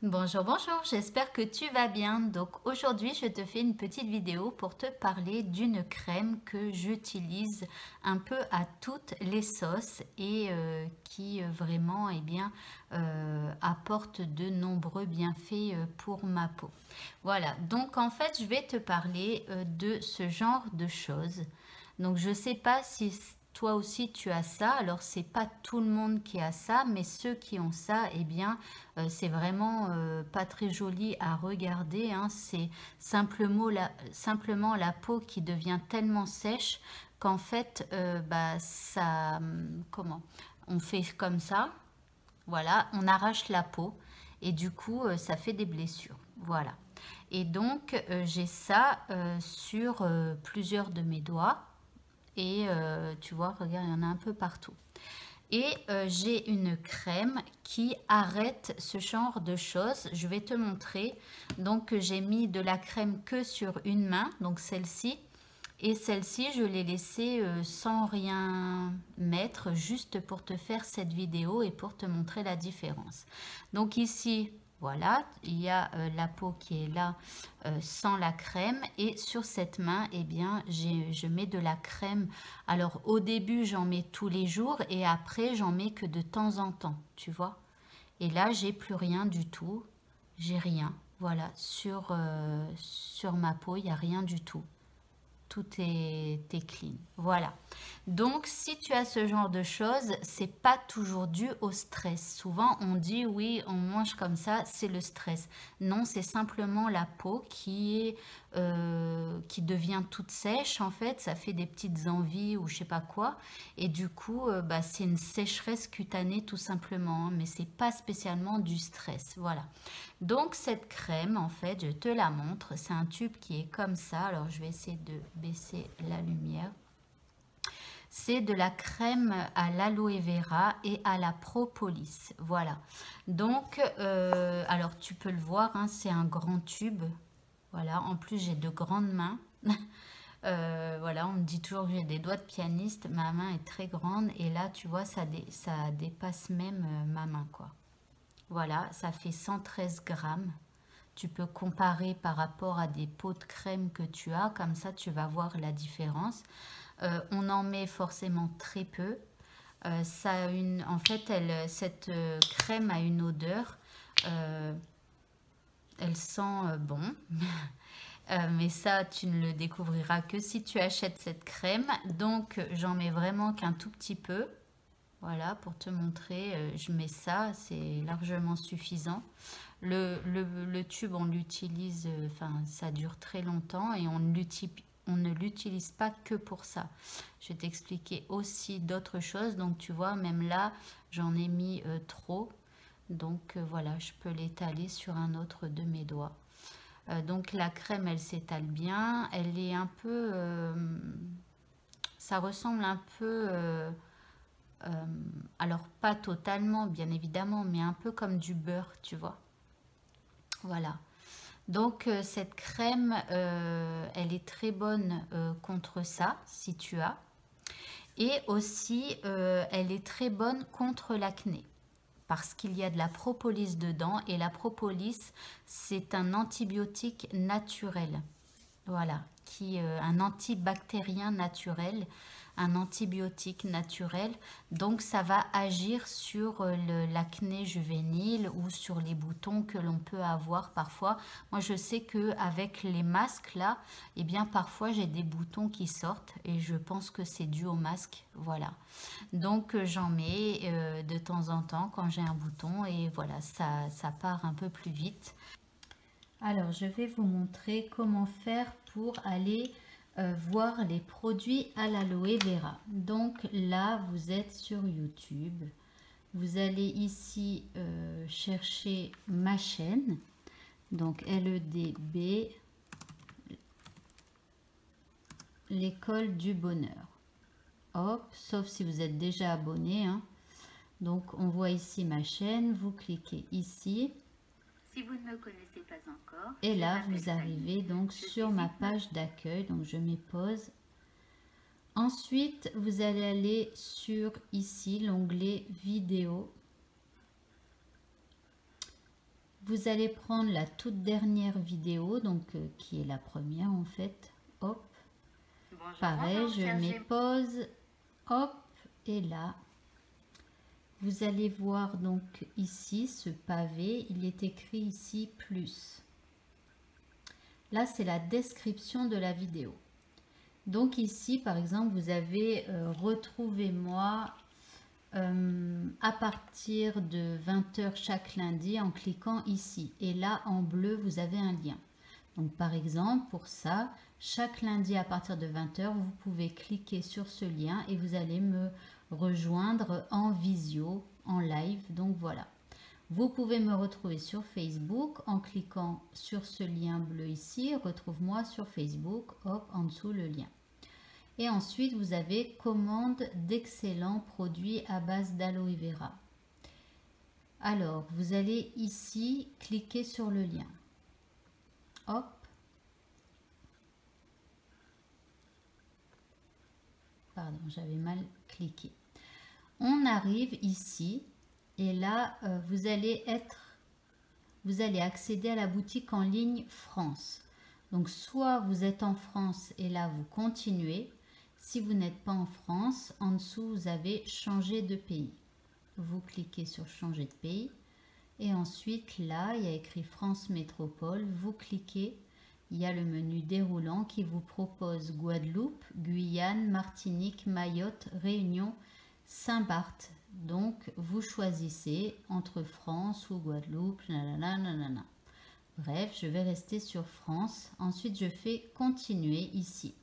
Bonjour, bonjour, j'espère que tu vas bien. Donc aujourd'hui, je te fais une petite vidéo pour te parler d'une crème que j'utilise un peu à toutes les sauces et qui vraiment apporte de nombreux bienfaits pour ma peau. Voilà, donc en fait, je vais te parler de ce genre de choses. Donc je sais pas si toi aussi tu as ça. Alors c'est pas tout le monde qui a ça, mais ceux qui ont ça, eh bien c'est vraiment pas très joli à regarder, hein. C'est simplement la peau qui devient tellement sèche qu'en fait, comment? On fait comme ça, voilà, on arrache la peau et du coup, ça fait des blessures. Voilà. Et donc, j'ai ça sur plusieurs de mes doigts. Et tu vois, regarde, il y en a un peu partout. Et j'ai une crème qui arrête ce genre de choses. Je vais te montrer. Donc j'ai mis de la crème que sur une main, donc celle-ci. Et celle-ci, je l'ai laissée sans rien mettre, juste pour te faire cette vidéo et pour te montrer la différence. Donc ici, voilà, il y a la peau qui est là sans la crème. Et sur cette main, eh bien, je mets de la crème. Alors au début, j'en mets tous les jours et après, j'en mets que de temps en temps, tu vois. Et là, j'ai plus rien du tout. J'ai rien. Voilà, sur ma peau, il n'y a rien du tout. Tout est clean. Voilà. Donc, si tu as ce genre de choses, c'est pas toujours dû au stress. Souvent, on dit oui, on mange comme ça, c'est le stress. Non, c'est simplement la peau qui devient toute sèche. En fait, ça fait des petites envies ou je sais pas quoi. Et du coup, c'est une sécheresse cutanée tout simplement, hein, mais c'est pas spécialement du stress. Voilà. Donc cette crème, en fait, je te la montre. C'est un tube qui est comme ça. Alors je vais essayer de baisser la lumière. C'est de la crème à l'aloe vera et à la propolis. Voilà. Donc, alors tu peux le voir, hein, c'est un grand tube. Voilà. En plus, j'ai de grandes mains. Voilà, on me dit toujours que j'ai des doigts de pianiste. Ma main est très grande et là, tu vois, ça dépasse même ma main, quoi. Voilà, ça fait 113 grammes. Tu peux comparer par rapport à des pots de crème que tu as, comme ça tu vas voir la différence. On en met forcément très peu. En fait, cette crème a une odeur. euh, Elle sent bon. Mais ça, tu ne le découvriras que si tu achètes cette crème. Donc, j'en mets vraiment qu'un tout petit peu. Voilà, pour te montrer, je mets ça, c'est largement suffisant. Le tube, on l'utilise, enfin, ça dure très longtemps et on ne l'utilise pas que pour ça. Je vais t'expliquer aussi d'autres choses. Donc, tu vois, même là, j'en ai mis trop. Donc, voilà, je peux l'étaler sur un autre de mes doigts. Donc, la crème, elle s'étale bien. Elle est un peu... ça ressemble un peu... alors pas totalement bien évidemment, mais un peu comme du beurre, tu vois. Voilà. Donc cette crème, elle est très bonne contre ça, si tu as. Et aussi, elle est très bonne contre l'acné. Parce qu'il y a de la propolis dedans. Et la propolis, c'est un antibiotique naturel. Voilà, un antibactérien naturel, un antibiotique naturel. Donc ça va agir sur l'acné juvénile ou sur les boutons que l'on peut avoir parfois. Moi je sais que avec les masques là, eh bien parfois j'ai des boutons qui sortent et je pense que c'est dû au masque. Voilà. Donc j'en mets de temps en temps quand j'ai un bouton et voilà, ça part un peu plus vite. Alors, je vais vous montrer comment faire pour aller voir les produits à l'aloe vera. Donc là, vous êtes sur YouTube. Vous allez ici chercher ma chaîne. Donc LEDB, l'école du bonheur. Hop, sauf si vous êtes déjà abonné, hein. Donc on voit ici ma chaîne. Vous cliquez ici. Si vous ne me connaissez pas encore, et là, vous arrivez donc sur ma page d'accueil. Donc, je mets pause. Ensuite, vous allez aller sur ici, l'onglet vidéo. vous allez prendre la toute dernière vidéo, donc qui est la première en fait. Hop, Bonjour, pareil, bonjour, je cher mets Gémeaux. pause. Hop, et là, vous allez voir donc ici ce pavé, il est écrit ici plus. Là, c'est la description de la vidéo. Donc ici, par exemple, vous avez retrouvez-moi à partir de 20 h chaque lundi en cliquant ici. Et là, en bleu, vous avez un lien. Donc par exemple, pour ça, chaque lundi à partir de 20 h, vous pouvez cliquer sur ce lien et vous allez me rejoindre en visio, en live. Donc voilà. Vous pouvez me retrouver sur Facebook en cliquant sur ce lien bleu ici. Retrouve-moi sur Facebook. Hop, en dessous le lien. Et ensuite, vous avez commande d'excellents produits à base d'aloe vera. Alors, vous allez ici cliquer sur le lien. Hop. Pardon, j'avais mal cliqué. On arrive ici et là, vous allez accéder à la boutique en ligne France. Donc, soit vous êtes en France et là, vous continuez. Si vous n'êtes pas en France, en dessous, vous avez changer de pays. Vous cliquez sur changer de pays. Et ensuite, là, il y a écrit France Métropole. Vous cliquez. Il y a le menu déroulant qui vous propose Guadeloupe, Guyane, Martinique, Mayotte, Réunion, Saint-Barth. Donc, vous choisissez entre France ou Guadeloupe. Nanana. Bref, je vais rester sur France. Ensuite, je fais continuer ici.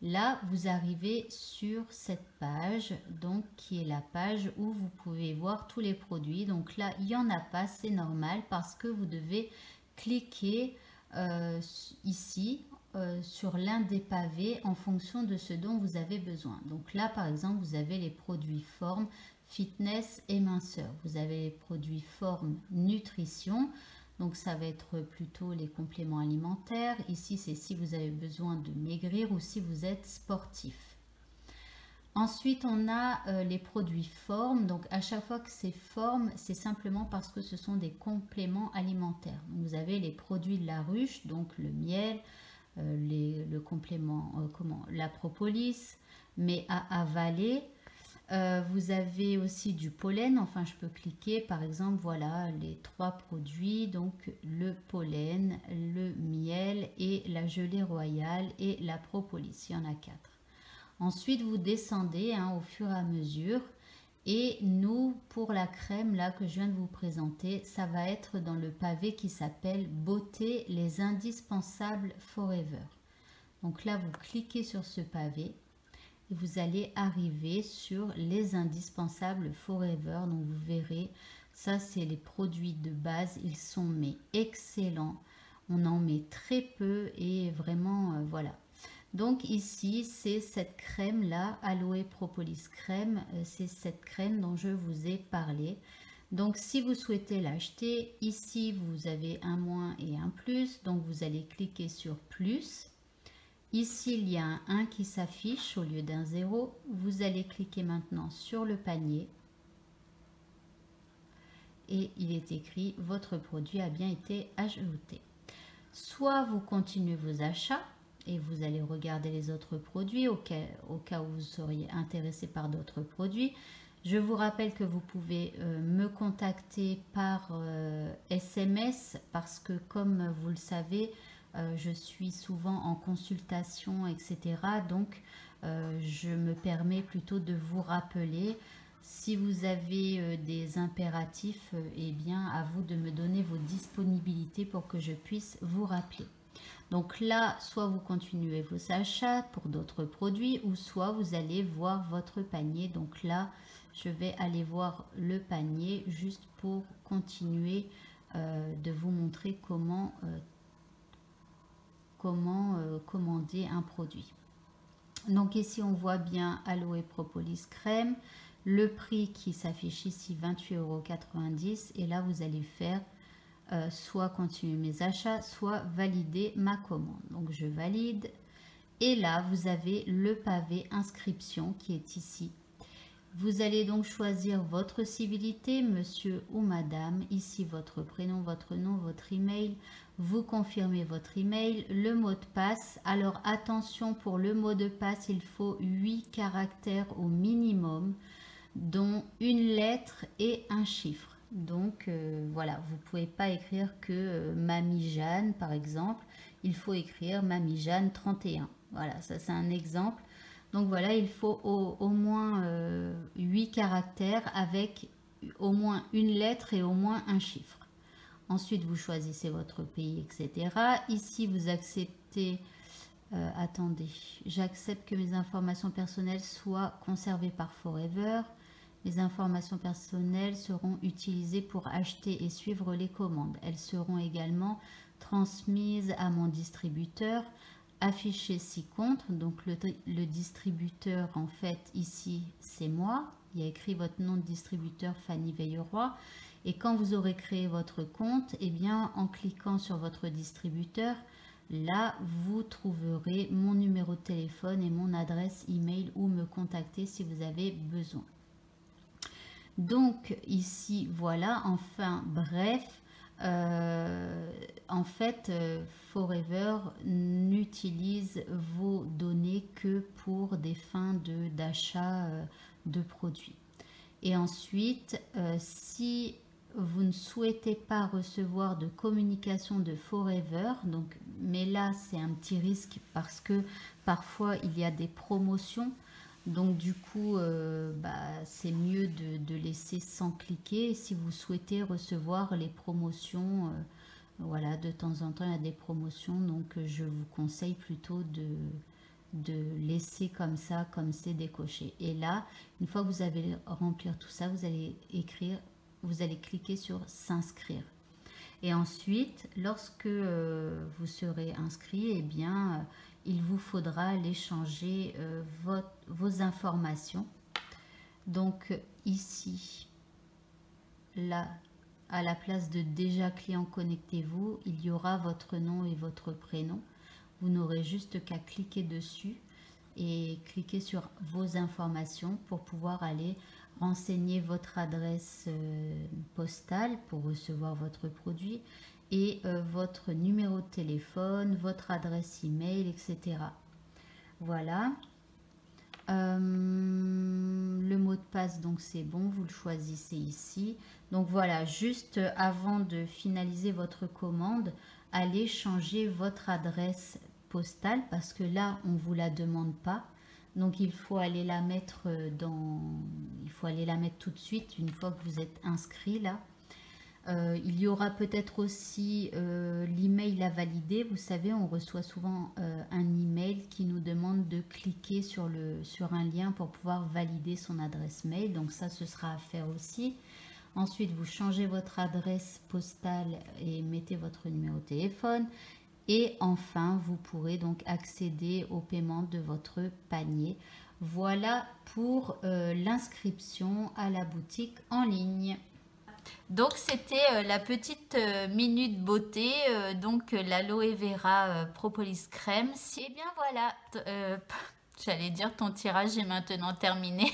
Là, vous arrivez sur cette page, donc qui est la page où vous pouvez voir tous les produits. Donc là, il n'y en a pas, c'est normal parce que vous devez cliquer ici sur l'un des pavés en fonction de ce dont vous avez besoin. Donc là, par exemple, vous avez les produits forme, fitness et minceur. Vous avez les produits forme, nutrition. Donc ça va être plutôt les compléments alimentaires. Ici, c'est si vous avez besoin de maigrir ou si vous êtes sportif. Ensuite, on a les produits formes. Donc à chaque fois que c'est forme, c'est simplement parce que ce sont des compléments alimentaires. Donc, vous avez les produits de la ruche, donc le miel, le complément, la propolis, mais à avaler. Vous avez aussi du pollen, enfin je peux cliquer par exemple, voilà les 3 produits, donc le pollen, le miel et la gelée royale et la propolis, il y en a 4. Ensuite vous descendez au fur et à mesure et nous pour la crème là que je viens de vous présenter, ça va être dans le pavé qui s'appelle Beauté les indispensables Forever. Donc là vous cliquez sur ce pavé. Et vous allez arriver sur les indispensables Forever. Donc vous verrez, ça c'est les produits de base, ils sont mais excellents. On en met très peu et vraiment voilà. Donc ici c'est cette crème là, Aloe Propolis crème, c'est cette crème dont je vous ai parlé. Donc si vous souhaitez l'acheter, ici vous avez un moins et un plus, donc vous allez cliquer sur plus. Ici, il y a un 1 qui s'affiche au lieu d'un 0. Vous allez cliquer maintenant sur le panier. Et il est écrit « Votre produit a bien été ajouté ». Soit vous continuez vos achats et vous allez regarder les autres produits au cas où vous seriez intéressé par d'autres produits. Je vous rappelle que vous pouvez me contacter par SMS parce que comme vous le savez, je suis souvent en consultation, etc. Donc, je me permets plutôt de vous rappeler. Si vous avez des impératifs, eh bien, à vous de me donner vos disponibilités pour que je puisse vous rappeler. Donc là, soit vous continuez vos achats pour d'autres produits, ou soit vous allez voir votre panier. Donc là, je vais aller voir le panier juste pour continuer de vous montrer comment commander un produit. Donc ici on voit bien Aloe Propolis crème, le prix qui s'affiche ici 28,90 € et là vous allez faire soit continuer mes achats, soit valider ma commande. Donc je valide et là vous avez le pavé inscription qui est ici. Vous allez donc choisir votre civilité, monsieur ou madame. Ici, votre prénom, votre nom, votre email. Vous confirmez votre email, le mot de passe. Alors, attention, pour le mot de passe, il faut 8 caractères au minimum, dont une lettre et un chiffre. Donc, voilà, vous ne pouvez pas écrire que Mamie Jeanne, par exemple. Il faut écrire Mamie Jeanne 31. Voilà, ça c'est un exemple. Donc voilà, il faut au moins 8 caractères avec au moins une lettre et au moins un chiffre. Ensuite, vous choisissez votre pays, etc. Ici, vous acceptez... attendez, j'accepte que mes informations personnelles soient conservées par Forever. Les informations personnelles seront utilisées pour acheter et suivre les commandes. Elles seront également transmises à mon distributeur. Afficher ci-contre, donc le distributeur, en fait, ici, c'est moi. Il y a écrit votre nom de distributeur, Fanny Veilleroy. Et quand vous aurez créé votre compte, eh bien, en cliquant sur votre distributeur, là, vous trouverez mon numéro de téléphone et mon adresse email où me contacter si vous avez besoin. Donc, ici, voilà, enfin, bref, en fait, Forever n'utilise vos données que pour des fins d'achat de produits. Et ensuite, si vous ne souhaitez pas recevoir de communication de Forever, donc, mais là c'est un petit risque parce que parfois il y a des promotions. Donc du coup, c'est mieux de laisser sans cliquer. Si vous souhaitez recevoir les promotions, voilà, de temps en temps, il y a des promotions. Donc je vous conseille plutôt de laisser comme ça, comme c'est décoché. Et là, une fois que vous avez rempli tout ça, vous allez écrire, vous allez cliquer sur s'inscrire. Et ensuite, lorsque vous serez inscrit, eh bien... il vous faudra aller changer vos informations. Donc ici, là, à la place de déjà client connectez-vous, il y aura votre nom et votre prénom. Vous n'aurez juste qu'à cliquer dessus et cliquer sur vos informations pour pouvoir aller renseigner votre adresse postale pour recevoir votre produit et votre numéro de téléphone, votre adresse email, etc. Voilà. Le mot de passe, donc c'est bon, vous le choisissez ici. Donc voilà, juste avant de finaliser votre commande, allez changer votre adresse postale parce que là, on ne vous la demande pas. Donc il faut aller la mettre tout de suite une fois que vous êtes inscrit là. Il y aura peut-être aussi l'email à valider. Vous savez, on reçoit souvent un email qui nous demande de cliquer sur un lien pour pouvoir valider son adresse mail. Donc ça, ce sera à faire aussi. Ensuite, vous changez votre adresse postale et mettez votre numéro de téléphone. Et enfin, vous pourrez donc accéder au paiement de votre panier. Voilà pour l'inscription à la boutique en ligne. Donc c'était la petite minute beauté, donc l'aloe vera propolis crème. Et bien voilà, j'allais dire ton tirage est maintenant terminé.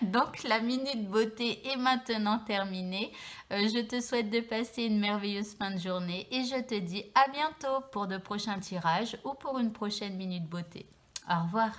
Donc la minute beauté est maintenant terminée. Je te souhaite de passer une merveilleuse fin de journée et je te dis à bientôt pour de prochains tirages ou pour une prochaine minute beauté. Au revoir.